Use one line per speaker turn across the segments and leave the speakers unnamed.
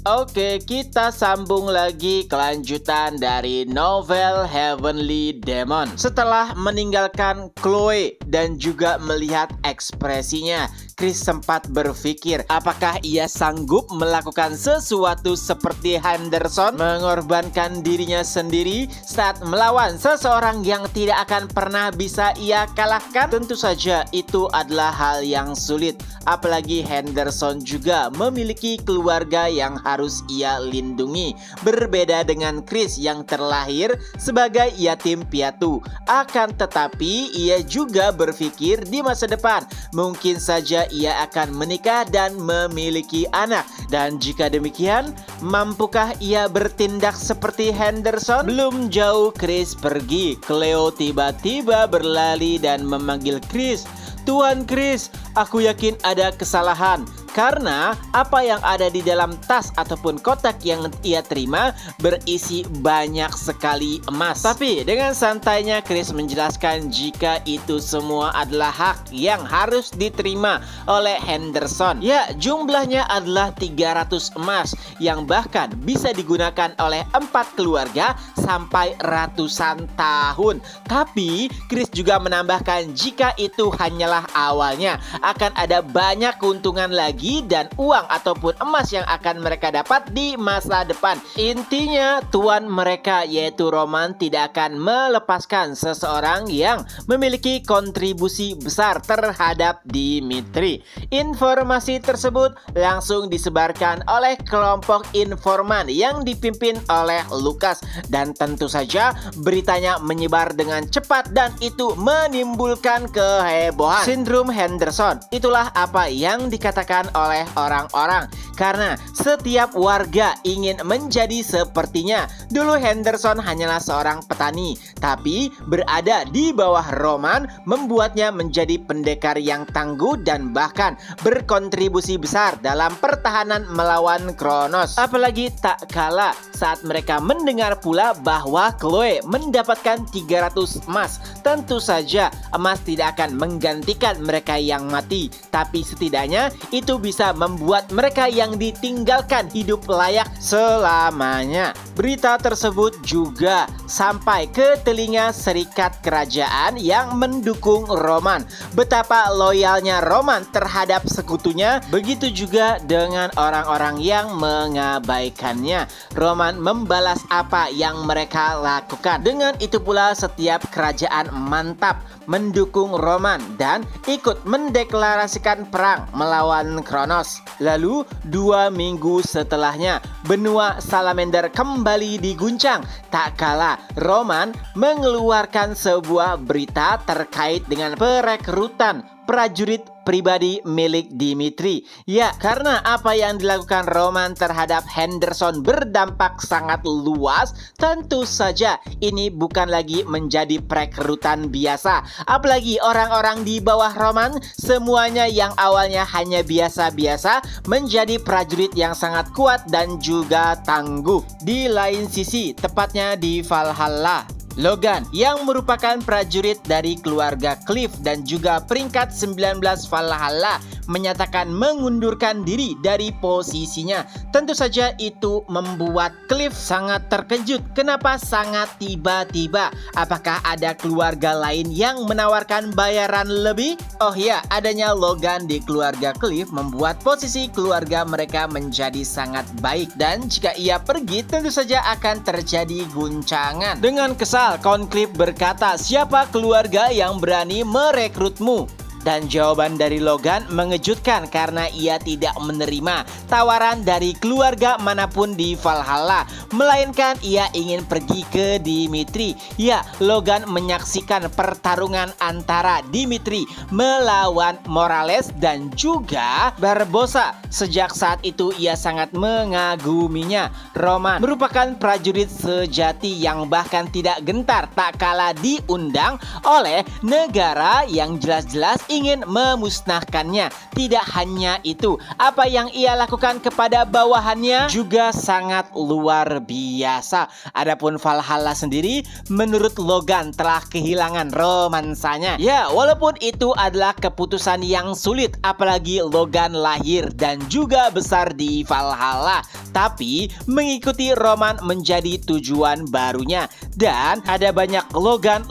Oke, kita sambung lagi kelanjutan dari novel Heavenly Demon. Setelah meninggalkan Chloe dan juga melihat ekspresinya, Chris sempat berpikir apakah ia sanggup melakukan sesuatu seperti Henderson, mengorbankan dirinya sendiri saat melawan seseorang yang tidak akan pernah bisa ia kalahkan. Tentu saja itu adalah hal yang sulit, apalagi Henderson juga memiliki keluarga yang harus ia lindungi. Berbeda dengan Chris yang terlahir sebagai yatim piatu. Akan tetapi ia juga berpikir di masa depan mungkin saja ia akan menikah dan memiliki anak. Dan jika demikian, mampukah ia bertindak seperti Henderson? Belum jauh Chris pergi, Cleo tiba-tiba berlari dan memanggil Chris. "Tuan Chris, aku yakin ada kesalahan. Karena apa yang ada di dalam tas ataupun kotak yang ia terima berisi banyak sekali emas." Tapi dengan santainya Chris menjelaskan jika itu semua adalah hak yang harus diterima oleh Henderson. Ya, jumlahnya adalah 300 emas yang bahkan bisa digunakan oleh 4 keluarga sampai ratusan tahun. Tapi Chris juga menambahkan jika itu hanyalah awalnya, akan ada banyak keuntungan lagi dan uang ataupun emas yang akan mereka dapat di masa depan. Intinya tuan mereka yaitu Roman tidak akan melepaskan seseorang yang memiliki kontribusi besar terhadap Dimitri. Informasi tersebut langsung disebarkan oleh kelompok informan yang dipimpin oleh Lucas, dan tentu saja beritanya menyebar dengan cepat dan itu menimbulkan kehebohan. Sindrom Henderson, itulah apa yang dikatakan oleh orang-orang karena setiap warga ingin menjadi sepertinya. Dulu Henderson hanyalah seorang petani, tapi berada di bawah Roman membuatnya menjadi pendekar yang tangguh dan bahkan berkontribusi besar dalam pertahanan melawan Kronos. Apalagi tak kalah saat mereka mendengar pula bahwa Chloe mendapatkan 300 emas. Tentu saja emas tidak akan menggantikan mereka yang mati, tapi setidaknya itu bisa membuat mereka yang ditinggalkan hidup layak selamanya. Berita tersebut juga sampai ke telinga serikat kerajaan yang mendukung Roman. Betapa loyalnya Roman terhadap sekutunya, begitu juga dengan orang-orang yang mengabaikannya. Roman membalas apa yang mereka lakukan. Dengan itu pula setiap kerajaan mantap mendukung Roman dan ikut mendeklarasikan perang melawan Kronos. Lalu 2 minggu setelahnya benua Salamander kembali diguncang. Tak kalah Roman mengeluarkan sebuah berita terkait dengan perekrutan prajurit pribadi milik Dimitri. Ya, karena apa yang dilakukan Roman terhadap Henderson berdampak sangat luas, tentu saja ini bukan lagi menjadi perekrutan biasa. Apalagi orang-orang di bawah Roman, semuanya yang awalnya hanya biasa-biasa menjadi prajurit yang sangat kuat dan juga tangguh. Di lain sisi, tepatnya di Valhalla, Logan yang merupakan prajurit dari keluarga Cliff dan juga peringkat 19 Valhalla menyatakan mengundurkan diri dari posisinya. Tentu saja itu membuat Cliff sangat terkejut. Kenapa sangat tiba-tiba? Apakah ada keluarga lain yang menawarkan bayaran lebih? Oh ya, adanya Logan di keluarga Cliff membuat posisi keluarga mereka menjadi sangat baik, dan jika ia pergi tentu saja akan terjadi guncangan. Dengan kesal, Cliff berkata, "Siapa keluarga yang berani merekrutmu?" Dan jawaban dari Logan mengejutkan karena ia tidak menerima tawaran dari keluarga manapun di Valhalla, melainkan ia ingin pergi ke Dimitri. Ya, Logan menyaksikan pertarungan antara Dimitri melawan Morales dan juga Barbossa. Sejak saat itu ia sangat mengaguminya. Roman merupakan prajurit sejati yang bahkan tidak gentar tak kala diundang oleh negara yang jelas-jelas ingin memusnahkannya. Tidak hanya itu, apa yang ia lakukan kepada bawahannya juga sangat luar biasa. Adapun Valhalla sendiri, menurut Logan telah kehilangan romansanya. Ya, walaupun itu adalah keputusan yang sulit, apalagi Logan lahir dan juga besar di Valhalla, tapi mengikuti Roman menjadi tujuan barunya. Dan ada banyak Logan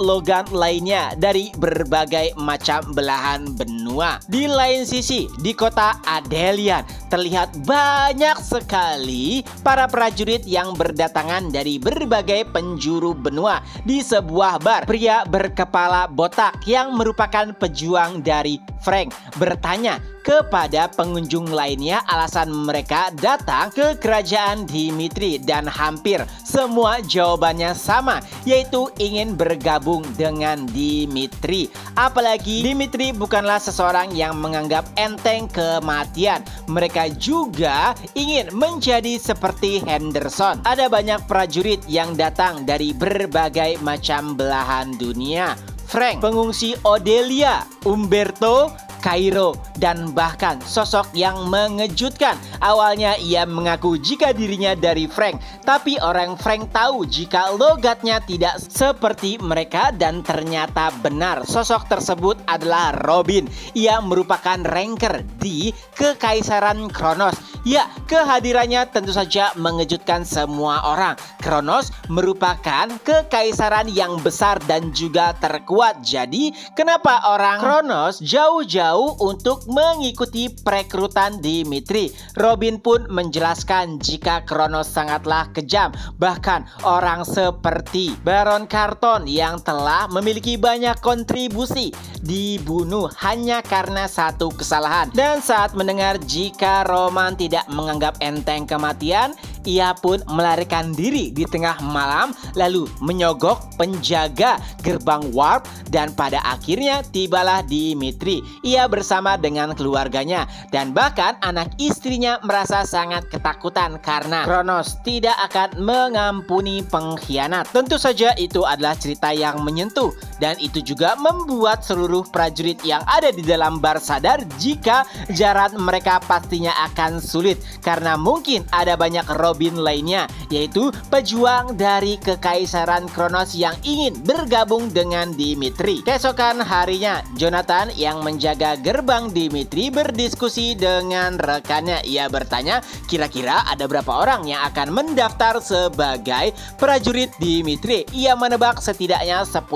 lainnya dari berbagai macam belahan benua. Di lain sisi, di kota Adelian terlihat banyak sekali para prajurit yang berdatangan dari berbagai penjuru benua. Di sebuah bar, pria berkepala botak yang merupakan pejuang dari Frank bertanya kepada pengunjung lainnya alasan mereka datang ke kerajaan Dimitri, dan hampir semua jawabannya sama, yaitu ingin bergabung dengan Dimitri. Apalagi Dimitri bukanlah seseorang yang menganggap enteng kematian. Mereka juga ingin menjadi seperti Henderson. Ada banyak prajurit yang datang dari berbagai macam belahan dunia. Frank, pengungsi Odelia, Umberto, Cairo, dan bahkan sosok yang mengejutkan. Awalnya ia mengaku jika dirinya dari Frank, tapi orang Frank tahu jika logatnya tidak seperti mereka, dan ternyata benar. Sosok tersebut adalah Robin. Ia merupakan ranker di Kekaisaran Kronos. Ya, kehadirannya tentu saja mengejutkan semua orang. Kronos merupakan kekaisaran yang besar dan juga terkuat. Jadi, kenapa orang Kronos jauh-jauh untuk mengikuti perekrutan Dimitri? Robin pun menjelaskan jika Kronos sangatlah kejam. Bahkan orang seperti Baron Carton yang telah memiliki banyak kontribusi dibunuh hanya karena satu kesalahan. Dan saat mendengar jika Roman tidak menganggap enteng kematian, ia pun melarikan diri di tengah malam, lalu menyogok penjaga gerbang warp, dan pada akhirnya tibalah Dimitri. Ia bersama dengan keluarganya, dan bahkan anak istrinya merasa sangat ketakutan karena Kronos tidak akan mengampuni pengkhianat. Tentu saja itu adalah cerita yang menyentuh, dan itu juga membuat seluruh prajurit yang ada di dalam bar sadar jika jalan mereka pastinya akan sulit, karena mungkin ada banyak Robin lainnya, yaitu pejuang dari Kekaisaran Kronos yang ingin bergabung dengan Dimitri. Keesokan harinya, Jonathan yang menjaga gerbang Dimitri berdiskusi dengan rekannya. Ia bertanya, kira-kira ada berapa orang yang akan mendaftar sebagai prajurit Dimitri? Ia menebak setidaknya 10.000,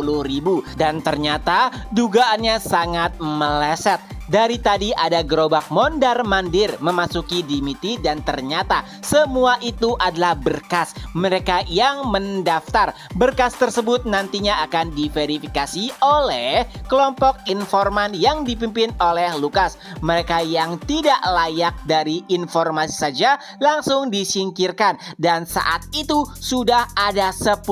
dan ternyata dugaannya sangat meleset. Dari tadi ada gerobak mondar-mandir memasuki Dimitri, dan ternyata semua itu adalah berkas mereka yang mendaftar. Berkas tersebut nantinya akan diverifikasi oleh kelompok informan yang dipimpin oleh Lukas. Mereka yang tidak layak dari informasi saja langsung disingkirkan, dan saat itu sudah ada 10.000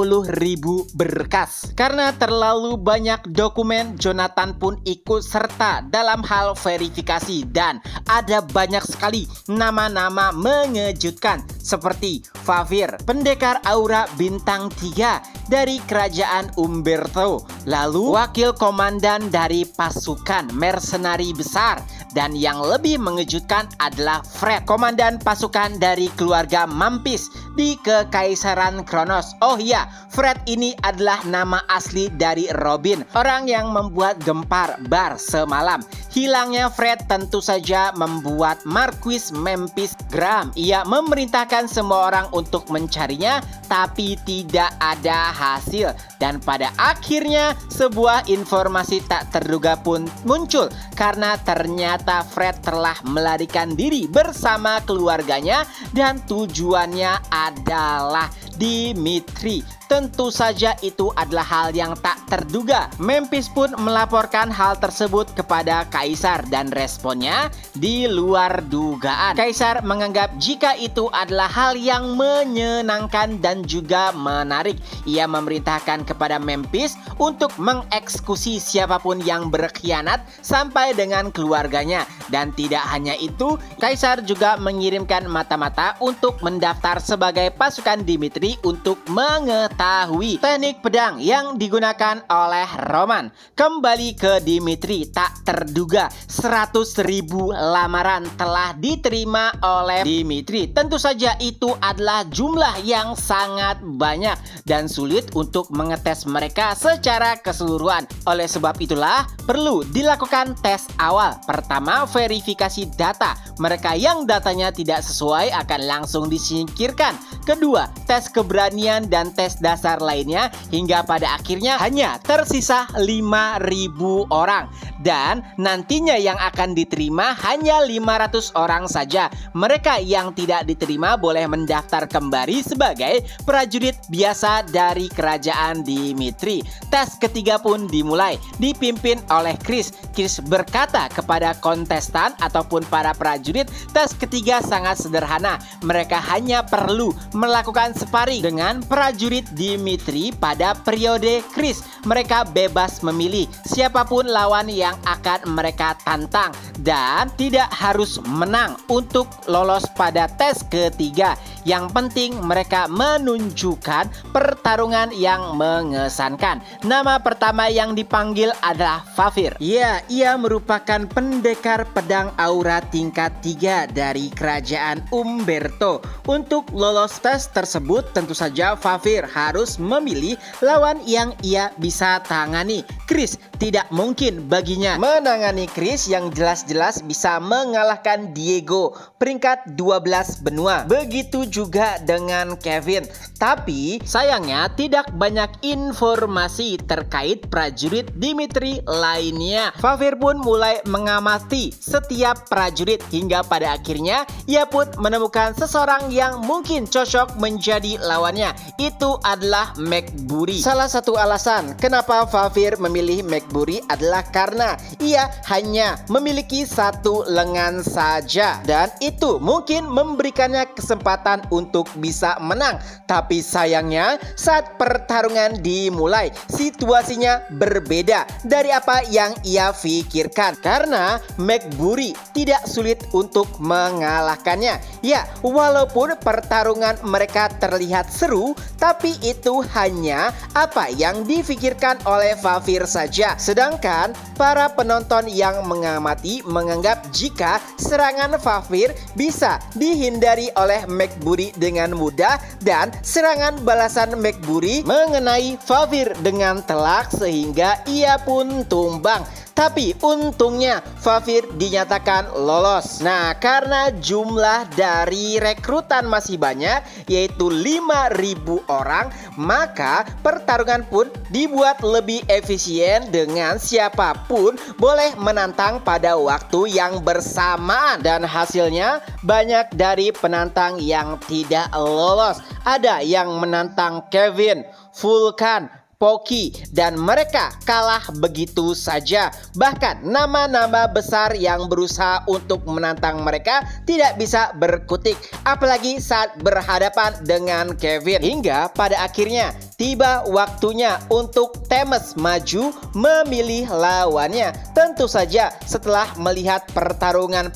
berkas. Karena terlalu banyak dokumen, Jonathan pun ikut serta dalam hal verifikasi, dan ada banyak sekali nama-nama mengejutkan seperti Favir, pendekar aura bintang 3 dari kerajaan Umberto, lalu wakil komandan dari pasukan mercenari besar, dan yang lebih mengejutkan adalah Fred, komandan pasukan dari keluarga Mampis di Kekaisaran Kronos. Oh iya, Fred ini adalah nama asli dari Robin, orang yang membuat gempar bar semalam. Hilangnya Fred tentu saja membuat Marquis Memphis geram. Ia memerintahkan semua orang untuk mencarinya, tapi tidak ada hasil. Dan pada akhirnya sebuah informasi tak terduga pun muncul, karena ternyata Fred telah melarikan diri bersama keluarganya, dan tujuannya adalah Dimitri. Tentu saja itu adalah hal yang tak terduga. Memphis pun melaporkan hal tersebut kepada Kaisar, dan responnya di luar dugaan. Kaisar menganggap jika itu adalah hal yang menyenangkan dan juga menarik. Ia memerintahkan kepada Memphis untuk mengeksekusi siapapun yang berkhianat sampai dengan keluarganya. Dan tidak hanya itu, Kaisar juga mengirimkan mata-mata untuk mendaftar sebagai pasukan Dimitri untuk mengetahui ketahui teknik pedang yang digunakan oleh Roman. Kembali ke Dimitri, tak terduga 100.000 lamaran telah diterima oleh Dimitri. Tentu saja itu adalah jumlah yang sangat banyak dan sulit untuk mengetes mereka secara keseluruhan. Oleh sebab itulah perlu dilakukan tes awal. Pertama, verifikasi data. Mereka yang datanya tidak sesuai akan langsung disingkirkan. Kedua, tes keberanian dan tes dasar lainnya hingga pada akhirnya hanya tersisa 5.000 orang. Dan nantinya yang akan diterima hanya 500 orang saja. Mereka yang tidak diterima boleh mendaftar kembali sebagai prajurit biasa dari kerajaan Dimitri. Tes ketiga pun dimulai, dipimpin oleh Chris. Chris berkata kepada kontestan ataupun para prajurit, tes ketiga sangat sederhana. Mereka hanya perlu melakukan sparring dengan prajurit Dimitri pada periode Chris. Mereka bebas memilih siapapun lawan yang akan mereka tantang dan tidak harus menang untuk lolos pada tes ketiga. Yang penting mereka menunjukkan pertarungan yang mengesankan. Nama pertama yang dipanggil adalah Fafir. Ya, ia merupakan pendekar pedang aura tingkat 3 dari kerajaan Umberto. Untuk lolos tes tersebut tentu saja Fafir harus memilih lawan yang ia bisa tangani. Chris tidak mungkin baginya menangani Chris yang jelas-jelas bisa mengalahkan Diego peringkat 12 benua. Begitu juga dengan Kevin. Tapi sayangnya tidak banyak informasi terkait prajurit Dimitri lainnya. Fafir pun mulai mengamati setiap prajurit hingga pada akhirnya ia pun menemukan seseorang yang mungkin cocok menjadi lawannya. Itu adalah McBurry. Salah satu alasan kenapa Fafir memilih McBurry adalah karena ia hanya memiliki satu lengan saja dan itu mungkin memberikannya kesempatan untuk bisa menang. Tapi sayangnya saat pertarungan dimulai, situasinya berbeda dari apa yang ia pikirkan karena McBurry tidak sulit untuk mengalahkannya. Ya, walaupun pertarungan mereka terlihat seru, tapi itu hanya apa yang difikirkan oleh Fafir saja. Sedangkan para penonton yang mengamati menganggap jika serangan Fafir bisa dihindari oleh McBurry dengan mudah dan serangan balasan McBurry mengenai Fafir dengan telak sehingga ia pun tumbang. Tapi untungnya Fafir dinyatakan lolos. Nah, karena jumlah dari rekrutan masih banyak, yaitu 5.000 orang, maka pertarungan pun dibuat lebih efisien dengan siapapun boleh menantang pada waktu yang bersamaan. Dan hasilnya banyak dari penantang yang tidak lolos. Ada yang menantang Kevin, Vulcan, Poki, dan mereka kalah begitu saja. Bahkan nama-nama besar yang berusaha untuk menantang mereka tidak bisa berkutik, apalagi saat berhadapan dengan Kevin. Hingga pada akhirnya tiba waktunya untuk Themes maju memilih lawannya. Tentu saja setelah melihat pertarungan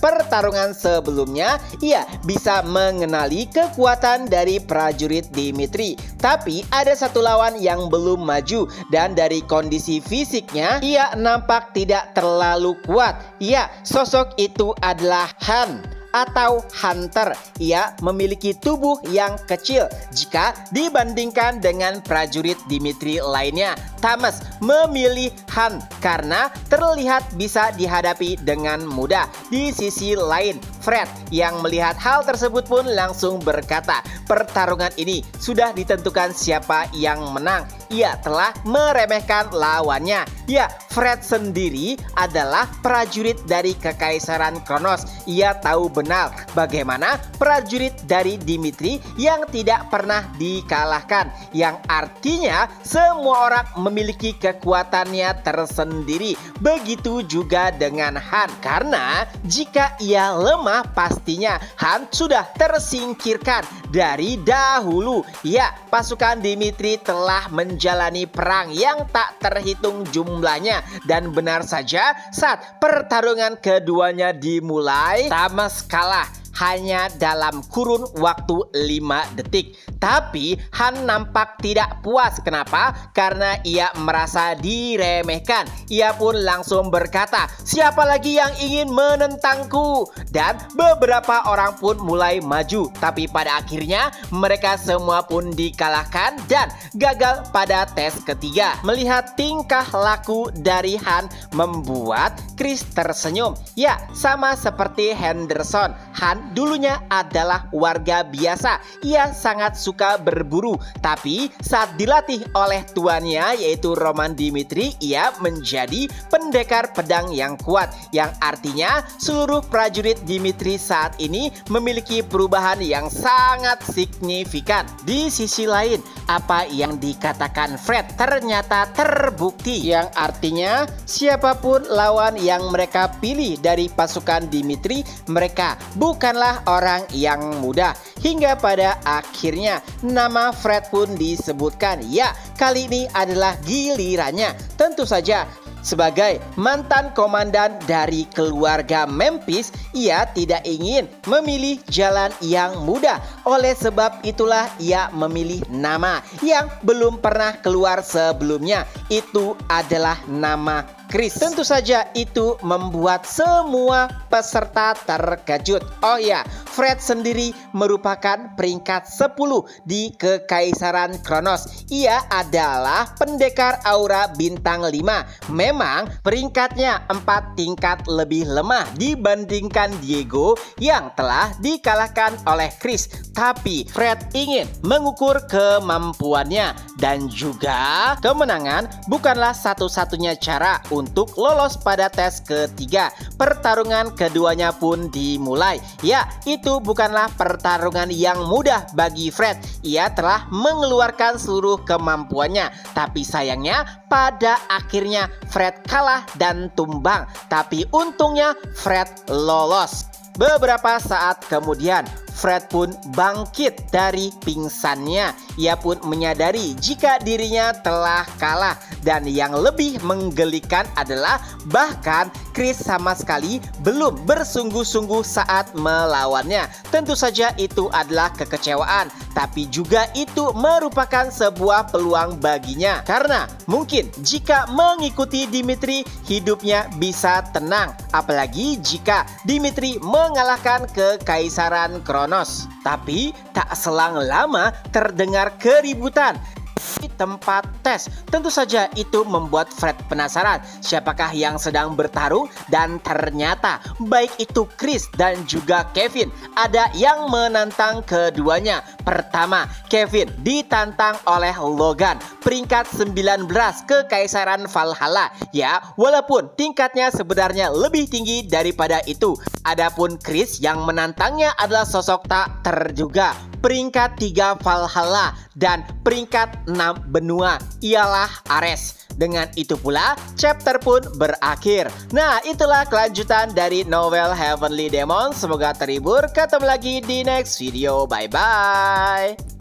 sebelumnya, ia bisa mengenali kekuatan dari prajurit Dimitri. Tapi ada satu lawan yang belum maju dan dari kondisi fisiknya ia nampak tidak terlalu kuat. Ya, sosok itu adalah Han atau Hunter. Ia memiliki tubuh yang kecil jika dibandingkan dengan prajurit Dimitri lainnya. Themes memilih Han karena terlihat bisa dihadapi dengan mudah. Di sisi lain, Fred yang melihat hal tersebut pun langsung berkata, pertarungan ini sudah ditentukan siapa yang menang. Ia telah meremehkan lawannya. Ya, Fred sendiri adalah prajurit dari Kekaisaran Kronos. Ia tahu benar bagaimana prajurit dari Dimitri yang tidak pernah dikalahkan, yang artinya semua orang memiliki kekuatannya tersendiri. Begitu juga dengan Han, karena jika ia lemah pastinya Han sudah tersingkirkan dari dahulu. Ya, pasukan Dimitri telah menjalani perang yang tak terhitung jumlahnya, dan benar saja saat pertarungan keduanya dimulai, Themes kalah. hanya dalam kurun waktu 5 detik. Tapi Han nampak tidak puas. Kenapa? Karena ia merasa diremehkan. Ia pun langsung berkata, "Siapa lagi yang ingin menentangku?" Dan beberapa orang pun mulai maju. Tapi pada akhirnya mereka semua pun dikalahkan dan gagal pada tes ketiga. Melihat tingkah laku dari Han membuat Chris tersenyum. Ya, sama seperti Henderson, Han dulunya adalah warga biasa. Ia sangat suka berburu, tapi saat dilatih oleh tuannya yaitu Roman Dimitri, ia menjadi pendekar pedang yang kuat, yang artinya seluruh prajurit Dimitri saat ini memiliki perubahan yang sangat signifikan. Di sisi lain, apa yang dikatakan Fred ternyata terbukti, yang artinya siapapun lawan yang mereka pilih dari pasukan Dimitri, mereka bukanlah orang yang mudah. Hingga pada akhirnya nama Fred pun disebutkan. Ya, kali ini adalah gilirannya. Tentu saja sebagai mantan komandan dari keluarga Memphis, ia tidak ingin memilih jalan yang mudah. Oleh sebab itulah ia memilih nama yang belum pernah keluar sebelumnya. Itu adalah nama Chris. Tentu saja itu membuat semua peserta terkejut. Oh ya, Fred sendiri merupakan peringkat 10 di Kekaisaran Kronos. Ia adalah pendekar aura bintang 5. Memang peringkatnya 4 tingkat lebih lemah dibandingkan Diego yang telah dikalahkan oleh Chris. Tapi Fred ingin mengukur kemampuannya, dan juga kemenangan bukanlah satu-satunya cara untuk lolos pada tes ketiga. Pertarungan keduanya pun dimulai. Ya, itu bukanlah pertarungan yang mudah bagi Fred. Ia telah mengeluarkan seluruh kemampuannya, tapi sayangnya pada akhirnya Fred kalah dan tumbang. Tapi untungnya Fred lolos. Beberapa saat kemudian Fred pun bangkit dari pingsannya. Ia pun menyadari jika dirinya telah kalah. Dan yang lebih menggelikan adalah bahkan Chris sama sekali belum bersungguh-sungguh saat melawannya. Tentu saja itu adalah kekecewaan, tapi juga itu merupakan sebuah peluang baginya. Karena mungkin jika mengikuti Dimitri, hidupnya bisa tenang. Apalagi jika Dimitri mengalahkan Kekaisaran Kronos. Tapi tak selang lama terdengar keributan di tempat tes. Tentu saja itu membuat Fred penasaran siapakah yang sedang bertarung, dan ternyata baik itu Chris dan juga Kevin ada yang menantang keduanya. Pertama, Kevin ditantang oleh Logan, peringkat 19 Kekaisaran Valhalla. Ya, walaupun tingkatnya sebenarnya lebih tinggi daripada itu. Adapun Chris yang menantangnya adalah sosok tak terduga, peringkat 3 Valhalla dan peringkat 6 benua, ialah Ares. Dengan itu pula chapter pun berakhir. Nah, itulah kelanjutan dari novel Heavenly Demon. Semoga terhibur. Ketemu lagi di next video. Bye bye.